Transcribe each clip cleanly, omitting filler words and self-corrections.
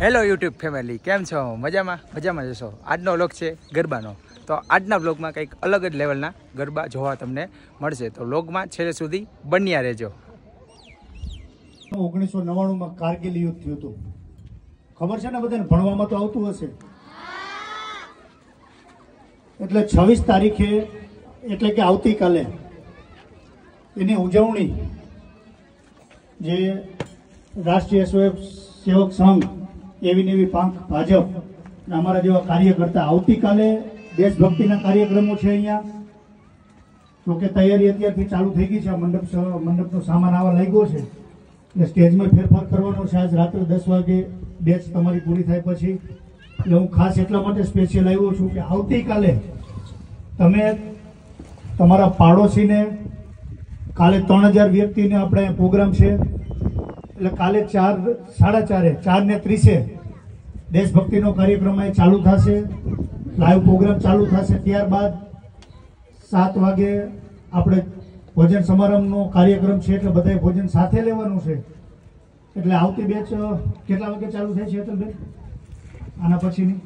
Hello YouTube family, કેમ છો? મજામાં જશો. આજનો વ્લોગ છે ગરબાનો. તો આજના વ્લોગમાં કંઈક અલગ જ લેવલના ગરબા જોવા તમને મળશે. તો વ્લોગમાં છેલ્લે સુધી બન્યા રહેજો. 1999માં કારગિલ યુદ્ધ થયું હતું. ખબર છે ને બધાને? ભણવામાં તો આવતું હશે. એટલે 26 તારીખે એટલે કે આવતીકાલે એની ઉજવણી જે રાષ્ટ્રીય સ્વયંસેવક સંઘ એવી પાંખ ભાજપ અમારા જેવા કાર્યકર્તા આવતીકાલે દેશભક્તિના કાર્યક્રમો છે અહીંયા. જોકે તૈયારી અત્યારથી ચાલુ થઈ ગઈ છે. મંડપનો સામાન આવવા લાગ્યો છે. એટલે સ્ટેજમાં ફેરફાર કરવાનો છે. આજ રાત્રે 10 વાગે બેચ તમારી પૂરી થાય પછી. એટલે હું ખાસ એટલા માટે સ્પેશિયલ આવ્યો છું કે આવતીકાલે તમે તમારા પાડોશીને, કાલે 3000 વ્યક્તિને આપણે પ્રોગ્રામ છે. એટલે કાલે 4:30 દેશભક્તિનો કાર્યક્રમ ચાલુ થશે. લાઈવ પ્રોગ્રામ ચાલુ થશે. ત્યારબાદ 7 વાગે આપણે ભોજન સમારંભનો કાર્યક્રમ છે. એટલે બધાએ ભોજન સાથે લેવાનું છે. એટલે આવતી બેચ કેટલા વાગે ચાલુ થાય છે હેતલબેન? આના પછીની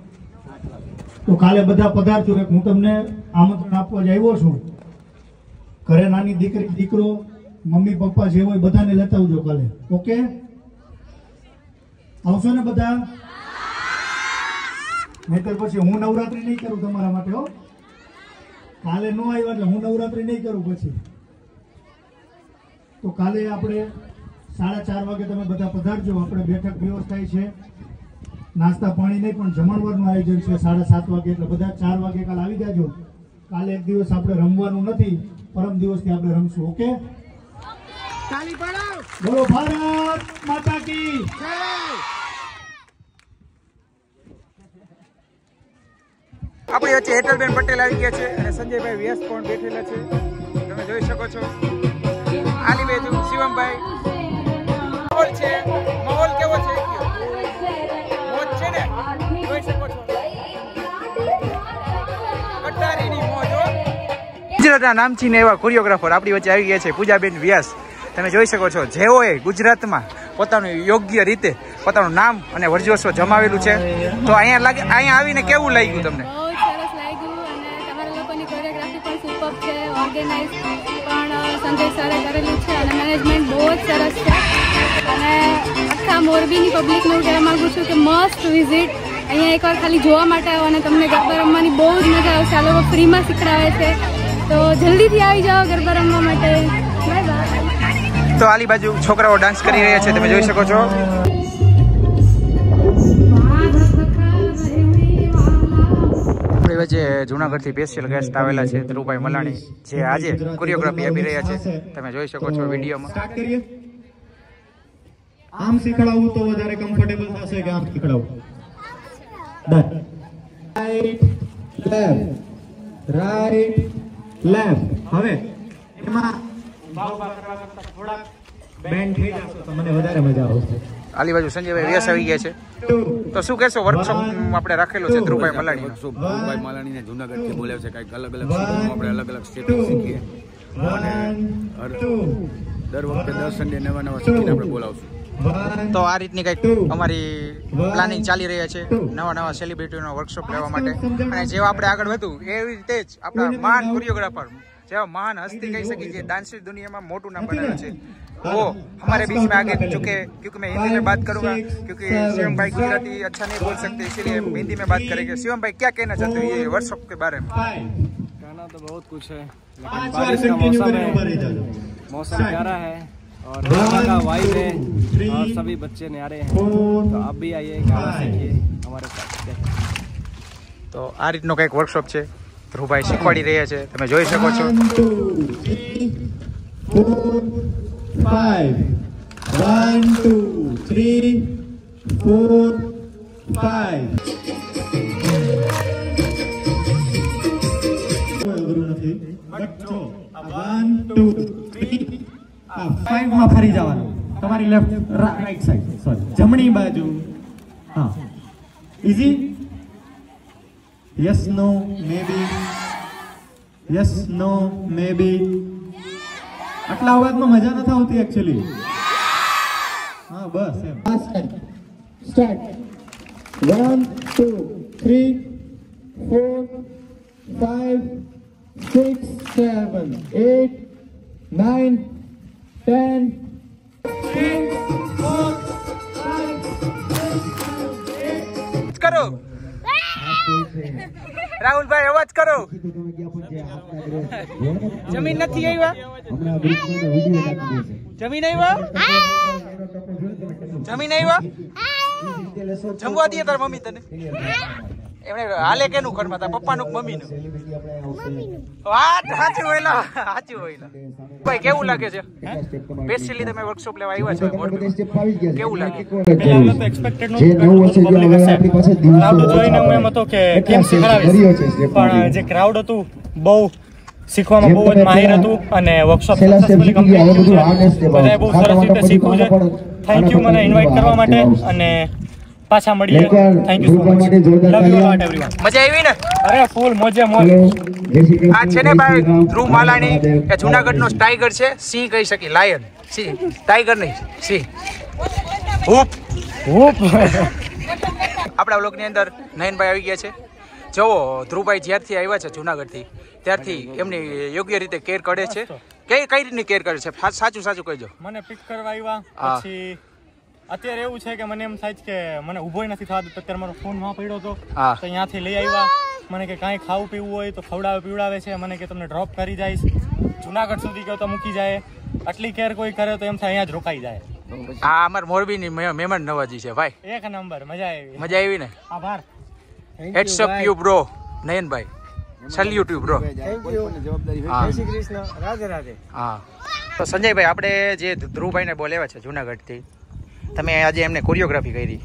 તો કાલે બધા પધારજો. હું તમને આમંત્રણ આપવા જ આવ્યો છું. ઘરે નાની દીકરી દીકરો મમ્મી પપ્પા જે હોય બધાને લેતા આવજો કાલે. ઓકે? આવશો ને બધા? નહીતર પછી હું નવરાત્રી નહીં કરું તમારા માટે. હો, કાલે ન આવ્યા એટલે હું નવરાત્રી નહીં કરું પછી. તો કાલે આપણે 4:30 વાગે તમે બધા પધારજો. આપણે બેઠક વ્યવસ્થા છે, નાસ્તા પાણી નહીં પણ જમણવારનું આયોજન છે 7:30 વાગે. એટલે બધા 4 વાગે કાલે આવી જાજો. કાલે એક દિવસ આપણે રમવાનું નથી, પરમ દિવસથી આપણે રમશું. ઓકે? બોલો ભારત માતા કી જય. આપણી વચ્ચે હેતલબેન પટેલ આવી ગયા છે અને સંજયભાઈ વ્યાસ પણ બેઠેલા છે. તમે જોઈ શકો છો. આલી બાજુ શિવમભાઈ. માહોલ છે. માહોલ કેવો છે? મોજ છે ને? જોઈ શકો છો. કટારીની મોજ. ગુજરાતના નામચીન એવા કોરિયોગ્રાફર આપણી વચ્ચે આવી ગયા છે, પૂજાબેન વ્યાસ. તમે જોઈ શકો છો, જેઓએ ગુજરાતમાં પોતાનું યોગ્ય રીતે પોતાનું નામ અને વર્ચસ્વ જમાવેલું છે. તો અહીંયા આવીને કેવું લાગ્યું તમને? બહુ સરસ લાગ્યું. અને તમારા લોકોની કોરિયોગ્રાફી પણ સુપર છે. ઓર્ગેનાઇઝ પણ સંજય સરે કરેલું છે અને મેનેજમેન્ટ બહુ જ સરસ છે. અને આખા મોરબીની પબ્લિકને હું કહેવા માંગુ છું કે મસ્ટ વિઝિટ. અહીંયા એકવાર ખાલી જોવા માટે આવો અને તમને ગરબા રમવાની બહુ જ મજા આવશે. આ લોકો ફ્રીમાં શીખડાવે છે. તો જલ્દીથી આવી જાઓ ગરબા રમવા માટે. Bye bye. તો આલી બાજુ છોકરાઓ ડાન્સ કરી રહ્યા છે. તમે જોઈ શકો છો. આપણી વચ્ચે જુનાગઢથી સ્પેશિયલ ગેસ્ટ આવેલા છે ધ્રુવભાઈ મલાણી, જે આજે કોરિયોગ્રાફી આપી રહ્યા છે. તમે જોઈ શકો છો વિડીયોમાં. આમ શીખડાવું તો વધારે કમ્ફર્ટેબલ થશે કે આમ શીખડાવું? Right left. હવે એમાં બેન્ડ થઈ જશે તો મને વધારે મજા આવશે. આલી બાજુ સંજયભાઈ વ્યાસ આવી ગયા છે. તો શું કહેશો? વર્કશોપ આપણે રાખેલો છે ધ્રુવભાઈ મલાણી. ધ્રુવભાઈ મલાણીને જુનાગઢથી બોલાવે છે. કંઈક અલગ આપણે અલગ સ્ટેપ શીખીએ અને દર વખતે 10 સન્ડે નવા શીખીને આપણે બોલાવશું. તો આ રીતની કંઈક અમારી પ્લાનિંગ ચાલી રહ્યા છે નવા સેલિબ્રિટીનો વર્કશોપ લેવા માટે. અને જેવા આપણે આગળ વધુ એવી રીતે જ આપણા મહાન કોરિયોગ્રાફર, જેવા महान हस्ती कह सकी है, डांस दुनिया में मोटू नाम बनाना है, वो हमारे बीच में आगे चुके. क्योंकि मैं हिंदी में बात करूंगा, क्योंकि शिवम भाई गुजराती अच्छा नहीं बोल सकते, इसीलिए हिंदी में बात करेंगे. शिवम भाई क्या कहना चाहते हो ये वर्कशॉप के बारे में? कहना तो बहुत कुछ है, लेकिन बारिश का मौसम है, मौसम प्यारा है और यहाँ का वाइब है और सभी बच्चे न्यारे हैं. तो आप भी आइए, गाना सीखिए हमारे साथ. तो आ રીતનો કંઈક વર્કશોપ છે, ધ્રુવભાઈ શીખવાડી રહ્યા છે. તમે જોઈ શકો છો. 1 2 3 4 5 1 2 3 4 5. ગુરુ નથી બટ જો 1 2 3 આ 5 માં ફરી જવાનું. તમારી લેફ્ટ રાઈટ સાઈડ, સોરી જમણી બાજુ. હા, easy. Yes, no, maybe. Yes, no, maybe. આટલા અવાજમાં મજા નથી આવતી એકચ્યુઅલી. હા બસ એમ. સ્ટાર્ટ. 1, 2, 3, 4, 5, 6, 7, 8, 9, 10. કરો રાહુલભાઈ, અવાજ કરો. જમીન નથી આવ્યા? જમીન આવ્યા? જમીન આવ્યા? જમવા દે તાર મમ્મી તને? એમણે હાલે કેનું ઘરમાં, તાર પપ્પાનું મમ્મીનું? વાત સાચું હોય, સાચું હોય. ભાઈ કેવું લાગે છે? સ્પેશિયલી તમે વર્કશોપ લેવા આવ્યા છો મોરબી, કેવું લાગે? પહેલા તો એક્સપેક્ટેડ નહોતું પબ્લિક હશે. ક્રાઉડ જોઈને હું એમ હતો કે કેમ શીખડાવીશ, પણ જે ક્રાઉડ હતું બહુ શીખવામાં બહુ જ માહિર હતું અને વર્કશોપ સક્સેસફુલી કમ્પ્લીટ થયું છે. બધાએ બહુ સરસ રીતે શીખવું છે. થેન્ક યુ મને ઇન્વાઇટ કરવા માટે અને પાછા મળીએ. Thank you so much. Love you all everyone. મજા આવી ને? અરે ફૂલ મોજે મોજ. આ છે ને ભાઈ ધ્રુવ માલાણી, એ જુનાગઢનો ટાઈગર છે. સિંહ કહી શકી, લાયન. સિંહ, ટાઈગર નહીં, સિંહ. Hoop hoop. આપણા વ્લોગની અંદર નયનભાઈ આવી ગયા છે. જુઓ, ધ્રુવભાઈ જ્યારથી આવ્યા છે જુનાગઢથી ત્યારથી એમની યોગ્ય રીતે કેર કરે છે. કઈ રીતની કેર કરે છે? સાચું સાચું કહેજો. મને પિક કરવા આવ્યા પછી અત્યારે એવું છે કે મને એમ થાય કે મને ઊભો નથી થતું. અત્યારે મારો ફોન માં પડ્યો હતો તો અહીંયાથી લઈ આવ્યા. મને કે કાંઈ ખાવું પીવું હોય તો ખવડાવે પીવડાવે છે. મને કે તમને ડ્રોપ કરી જઈશ, જુનાગઢ સુધી કહો તો મૂકી જાય. આટલી કેર કોઈ કરે તો એમ થાય અહીંયા જ રોકાઈ જાય. આ અમાર મોરબીની મહેમાન નવાજી છે ભાઈ. એક નંબર. મજા આવી. મજા આવી ને? આભાર. Hats up you bro Nayanbhai. Salute you bro. જય શ્રી કૃષ્ણ. રાધે રાધે. હા, તો સંજયભાઈ, આપણે જે ધ્રુવભાઈને બોલાવ્યા છે જુનાગઢથી, તમે આજે એમને કોરિયોગ્રાફી કરી,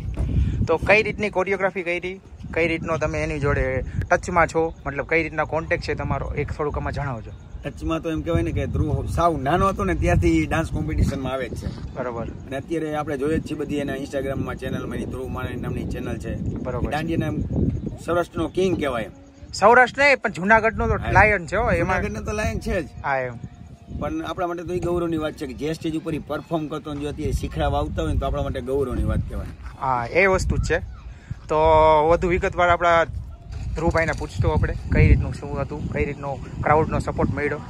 તો કઈ રીતની કોરિયોગ્રાફી કરી? કઈ રીતનો તમે એની જોડે ટચમાં છો? મતલબ કઈ રીતના કોન્ટેક્ટ છે તમારો? એક થોડુંક આમાં જણાવજો. ટચમાં તો એમ કહેવાય ને કે ધ્રુવ સાવ નાનો હતો ને ત્યારથી ડાન્સ કોમ્પિટિશનમાં આવે જ છે. બરોબર. અને અત્યારે આપણે જોઈએ જ છીએ બધી એના ઇન્સ્ટાગ્રામમાં ચેનલમાં ધ્રુવ માલાણી નામની ચેનલ છે. બરોબર. દાંડિયાના સૌરાષ્ટ્રનો કિંગ કહેવાય. સૌરાષ્ટ્ર નહીં પણ જુનાગઢનો તો લાયન છે. જુનાગઢનો તો લાયન છે જ. હા, એમ. પણ આપણા માટે તો એ ગૌરવની વાત છે કે જે સ્ટેજ ઉપર પરફોર્મ કરતો જો અત્યારે શીખડાવા આવતા હોય તો આપણા માટે ગૌરવની વાત કહેવાય. હા, એ વસ્તુ જ છે. તો વધુ વિગતવાર આપણા ધ્રુવભાઈને પૂછતો આપણે કઈ રીતનું શું હતું, કઈ રીતનો ક્રાઉડનો સપોર્ટ મળ્યો,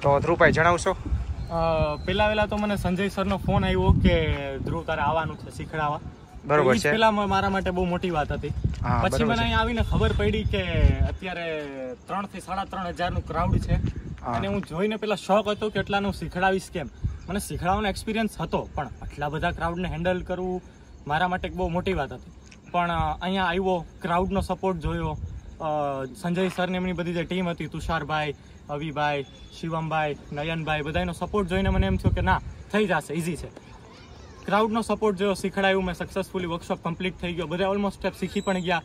તો ધ્રુવભાઈ જણાવશો? પેલા તો મને સંજય સરનો ફોન આવ્યો કે ધ્રુવ તારે આવવાનું છે શીખડાવવા. બરોબર છે. પેલા મારા માટે બહુ મોટી વાત હતી. પછી મને અહીંયા આવીને ખબર પડી કે અત્યારે 3,000 થી 3,500 નું ક્રાઉડ છે અને હું જોઈને પેલા શોક હતો કે એટલાનું શીખડાવીશ કેમ. મને શીખડાવવાનો એક્સપિરિયન્સ હતો પણ આટલા બધા ક્રાઉડને હેન્ડલ કરવું મારા માટે બહુ મોટી વાત હતી. પણ અહીંયા આવ્યો, ક્રાઉડનો સપોર્ટ જોયો, સંજય સરની એમની બધી જે ટીમ હતી, તુષારભાઈ, અવિભાઈ, શિવમભાઈ, નયનભાઈ, બધાનો સપોર્ટ જોઈને મને એમ થયું કે ના થઈ જશે, ઇઝી છે. ક્રાઉડનો સપોર્ટ જોયો, શીખડાયું, મેં સક્સેસફુલી વર્કશોપ કમ્પ્લીટ થઈ ગયો. બધા ઓલમોસ્ટ સ્ટેપ શીખી પણ ગયા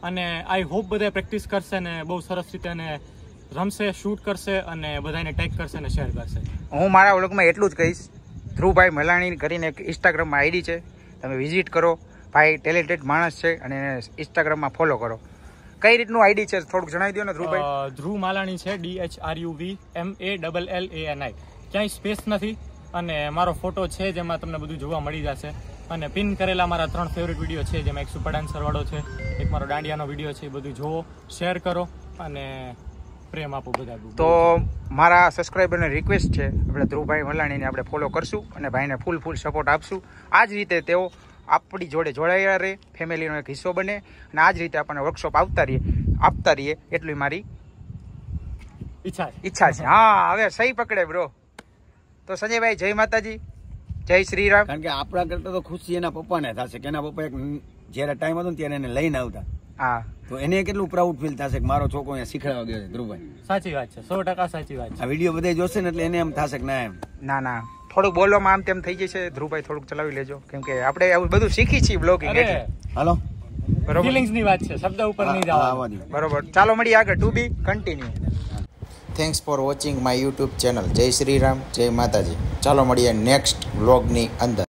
અને આઈ હોપ બધા પ્રેક્ટિસ કરશે ને બહુ સરસ રીતે અને રમશે, શૂટ કરશે અને બધાને ટેગ કરશે અને શેર કરશે. હું મારા વ્લોગમાં એટલું જ કહીશ, ધ્રુવભાઈ મલાણી કરીને એક ઇન્સ્ટાગ્રામમાં આઈડી છે, તમે વિઝિટ કરો. ભાઈ ટેલેન્ટેડ માણસ છે અને એને ઇન્સ્ટાગ્રામમાં ફોલો કરો. કઈ રીતનું આઈડી છે થોડુંક જણાવી દો ને ધ્રુવભાઈ. ધ્રુવ માલાણી છે, DHRUVMALLANI. ક્યાંય સ્પેસ નથી અને મારો ફોટો છે જેમાં તમને બધું જોવા મળી જશે. અને પિન કરેલા મારા 3 ફેવરેટ વિડીયો છે, જેમાં એક સુપર ડાન્સર વાળો છે, એક મારો દાંડિયાનો વિડીયો છે. એ બધું જોવો, શેર કરો અને પ્રેમ આપો બધા. તો મારા સબસ્ક્રાઈબરને રિક્વેસ્ટ છે, આપણે ધ્રુવભાઈ મલાણીને આપણે ફોલો કરશું અને ભાઈને ફૂલ સપોર્ટ આપશું. આ જ રીતે તેઓ આપણી જોડે જોડાયા રહે, ફેમિલીનો એક હિસ્સો બને અને આ જ રીતે આપણને વર્કશોપ આપતા રહીએ એટલી મારી ઈચ્છા છે. હા, હવે સહી પકડે બ્રો. તો સંજયભાઈ, જય માતાજી, જય શ્રી રામ. કારણ કે આપણા કરતા તો ખુશી એના પપ્પાને થશે કે એના પપ્પા એક જયારે ટાઈમ હતો ને ત્યારે એને લઈને આવતા. હા, તો એને કેટલું પ્રાઉડ ફીલ થશે કે મારો છોકરો અહીંયા શીખડાવા ગયો છે ધ્રુવભાઈ. સાચી વાત છે, 100% સાચી વાત છે. આ વિડીયો બધા જોશે ને એટલે એને એમ થશે કે ના એમ ના થોડુંક બોલવામાં આમ તેમ થઈ જશે. ધ્રુવભાઈ થોડુંક ચલાવી લેજો, કેમ કે આપણે આવું બધું શીખી છીએ બ્લોગિંગ. હાલો, બરોબર, ફિલિંગ્સની વાત છે, શબ્દ ઉપર નહીં જવાનું. બરોબર, ચાલો મળીએ આગળ. To be continue. Thanks for watching my YouTube channel. જય શ્રી રામ, જય માતાજી. ચાલો મળીએ નેક્સ્ટ વ્લોગની અંદર.